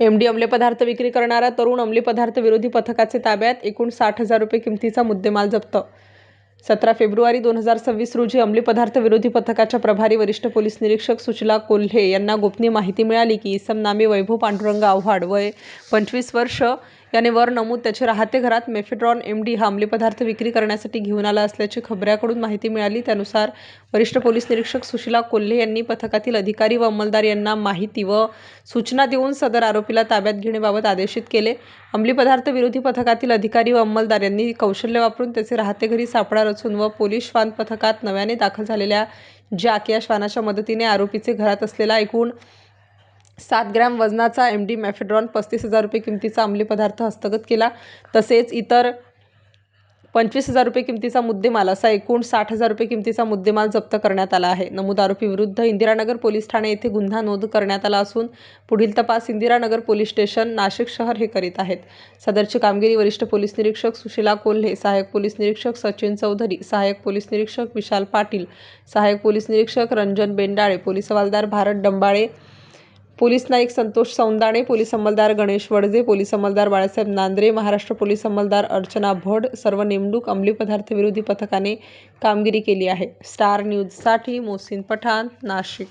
MD अंमली पदार्थ विक्री करणारा तरुण अंमली पदार्थ विरोधी पथकाचे ताब्यात. एकूण 60,000 रुपये किमतीचा मुद्देमाल जप्त. 17 फेब्रुवारी 2026 रोजी अंमली पदार्थ विरोधी पथकाच्या प्रभारी वरिष्ठ पोलीस निरीक्षक सुशीला कोल्हे यांना गोपनीय माहिती मिळाली की इसम नामे वैभव पांडुरंग आव्हाड वय 25 वर्ष याने वर नमूद त्याचे राहते घरात मेफेड्रॉन एमडी हा अंमली पदार्थ विक्री करण्यासाठी घेऊन आला असल्याची खबऱ्याकडून माहिती मिळाली. त्यानुसार वरिष्ठ पोलीस निरीक्षक सुशीला कोल्हे यांनी पथकातील अधिकारी व अंमलदार यांना माहिती व सूचना देऊन सदर आरोपीला ताब्यात घेण्याबाबत आदेशित केले. अंमली पदार्थ विरोधी पथकातील अधिकारी व अंमलदार यांनी कौशल्य वापरून त्याचे राहते घरी सापळा रचून व पोलीस श्वान पथकात नव्याने दाखल झालेल्या जॅक या श्वानाच्या मदतीने आरोपीचे घरात असलेला एकूण 7 ग्रॅम वजनाचा एमडी मेफेड्रॉन 35,000 रुपये किमतीचा अंमली पदार्थ हस्तगत केला. तसेच इतर 25,000 रुपये किमतीचा मुद्देमाल असा एकूण 60,000 रुपये किमतीचा मुद्देमाल जप्त करण्यात आला आहे. नमूद आरोपी विरुद्ध इंदिरानगर पोलीस ठाणे येथे गुन्हा नोंद करण्यात आला असून पुढील तपास इंदिरानगर पोलीस स्टेशन नाशिक शहर हे करीत आहेत. सदरची कामगिरी वरिष्ठ पोलीस निरीक्षक सुशीला कोल्हे, सहाय्यक पोलीस निरीक्षक सचिन चौधरी, सहाय्यक पोलीस निरीक्षक विशाल पाटील, सहाय्यक पोलीस निरीक्षक रंजन बेंडाळे, पोलीस हवालदार भारत डंबाळे, पोलीस नाईक संतोष सौंदाणे, पोलीस अंमलदार गणेश वडजे, पोलीस अंमलदार बाळासाहेब नांद्रे, महाराष्ट्र पोलीस अंमलदार अर्चना भड सर्व नेमणूक अंमली पदार्थ विरोधी पथकाने कामगिरी केली आहे. स्टार न्यूजसाठी मोहसिन पठाण, नाशिक.